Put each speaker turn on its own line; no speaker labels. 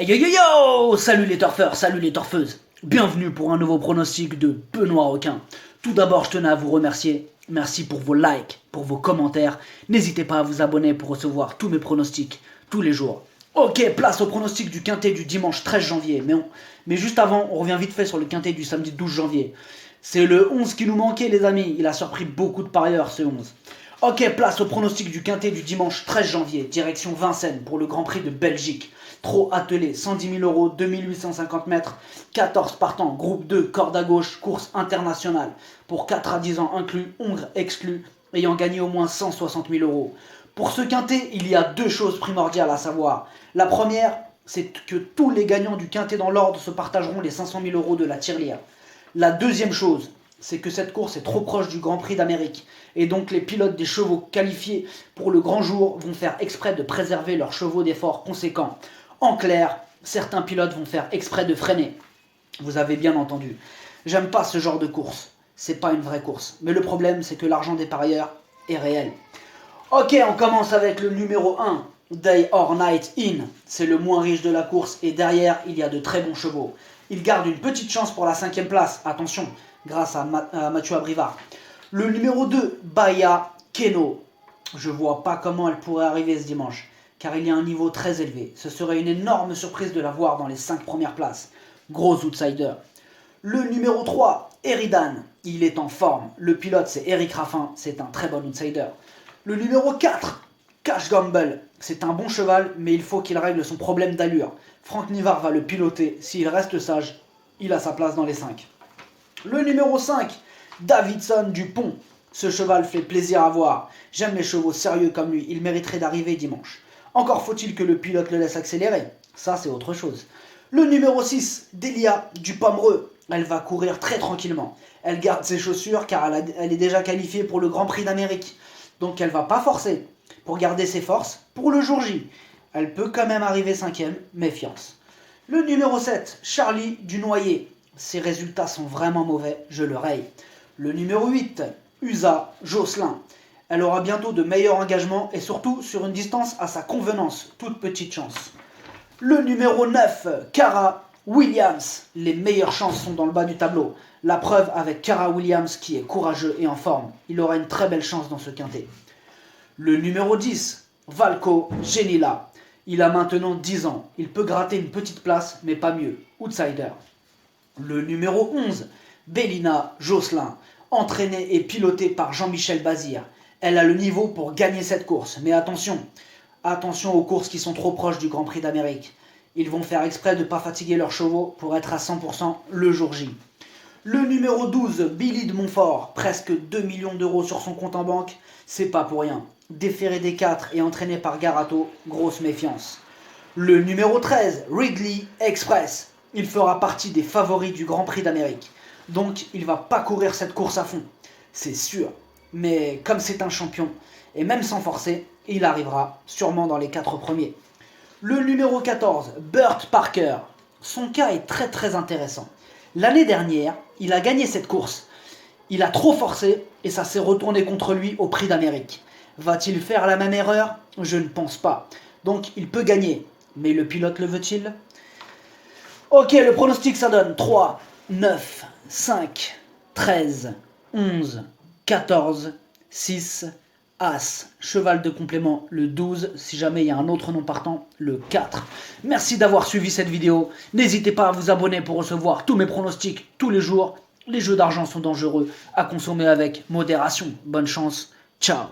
Yo yo yo! Salut les turfeurs, salut les turfeuses. Bienvenue pour un nouveau pronostic de Benoît Requin. Tout d'abord, je tenais à vous remercier. Merci pour vos likes, pour vos commentaires. N'hésitez pas à vous abonner pour recevoir tous mes pronostics tous les jours. Ok, place au pronostic du quintet du dimanche 13 janvier. Mais juste avant, on revient vite fait sur le quintet du samedi 12 janvier. C'est le 11 qui nous manquait, les amis. Il a surpris beaucoup de parieurs, ce 11. Ok, place au pronostic du quintet du dimanche 13 janvier. Direction Vincennes pour le Grand Prix de Belgique. Trop attelé, 110 000 euros, 2850 mètres, 14 partants, groupe 2, corde à gauche, course internationale. Pour 4 à 10 ans inclus, Hongre exclus, ayant gagné au moins 160 000 euros. Pour ce quintet, il y a deux choses primordiales à savoir. La première, c'est que tous les gagnants du quintet dans l'ordre se partageront les 500 000 euros de la tirelire. La deuxième chose, c'est que cette course est trop proche du Grand Prix d'Amérique. Et donc les pilotes des chevaux qualifiés pour le grand jour vont faire exprès de préserver leurs chevaux d'effort conséquents. En clair, certains pilotes vont faire exprès de freiner. Vous avez bien entendu. J'aime pas ce genre de course. C'est pas une vraie course. Mais le problème, c'est que l'argent des parieurs est réel. Ok, on commence avec le numéro 1, Day or Night In. C'est le moins riche de la course et derrière, il y a de très bons chevaux. Il garde une petite chance pour la 5e place, attention, grâce à Mathieu Abrivard. Le numéro 2, Baya Keno. Je vois pas comment elle pourrait arriver ce dimanche, car il y a un niveau très élevé. Ce serait une énorme surprise de la voir dans les 5 premières places. Gros outsider. Le numéro 3, Eridan. Il est en forme. Le pilote, c'est Eric Raffin. C'est un très bon outsider. Le numéro 4, Cash Gamble. C'est un bon cheval, mais il faut qu'il règle son problème d'allure. Franck Nivard va le piloter. S'il reste sage, il a sa place dans les 5. Le numéro 5, Davidson Dupont. Ce cheval fait plaisir à voir. J'aime les chevaux sérieux comme lui. Il mériterait d'arriver dimanche. Encore faut-il que le pilote le laisse accélérer. Ça, c'est autre chose. Le numéro 6, Delia du Pomereux. Elle va courir très tranquillement. Elle garde ses chaussures car elle est déjà qualifiée pour le Grand Prix d'Amérique. Donc elle va pas forcer pour garder ses forces pour le jour J. Elle peut quand même arriver 5e, méfiance. Le numéro 7, Charlie du Noyer. Ses résultats sont vraiment mauvais, je le raye. Le numéro 8, USA Josselin. Elle aura bientôt de meilleurs engagements et surtout sur une distance à sa convenance, toute petite chance. Le numéro 9, Cara Williams. Les meilleures chances sont dans le bas du tableau. La preuve avec Cara Williams qui est courageux et en forme. Il aura une très belle chance dans ce quintet. Le numéro 10, Valco Genila. Il a maintenant 10 ans. Il peut gratter une petite place, mais pas mieux. Outsider. Le numéro 11, Bélina Josselin. Entraînée et pilotée par Jean-Michel Bazir. Elle a le niveau pour gagner cette course. Mais attention aux courses qui sont trop proches du Grand Prix d'Amérique. Ils vont faire exprès de ne pas fatiguer leurs chevaux pour être à 100% le jour J. Le numéro 12, Billy de Montfort. Presque 2 millions d'euros sur son compte en banque. C'est pas pour rien. Déféré des 4 et entraîné par Garato. Grosse méfiance. Le numéro 13, Ridley Express. Il fera partie des favoris du Grand Prix d'Amérique. Donc il va pas courir cette course à fond. C'est sûr. Mais comme c'est un champion, et même sans forcer, il arrivera sûrement dans les 4 premiers. Le numéro 14, Burt Parker. Son cas est très très intéressant. L'année dernière, il a gagné cette course. Il a trop forcé et ça s'est retourné contre lui au Prix d'Amérique. Va-t-il faire la même erreur? Je ne pense pas. Donc il peut gagner. Mais le pilote le veut-il? Ok, le pronostic ça donne 3, 9, 5, 13, 11, 14, 6, As, cheval de complément le 12, si jamais il y a un autre nom partant, le 4. Merci d'avoir suivi cette vidéo. N'hésitez pas à vous abonner pour recevoir tous mes pronostics tous les jours. Les jeux d'argent sont dangereux, à consommer avec modération. Bonne chance, ciao.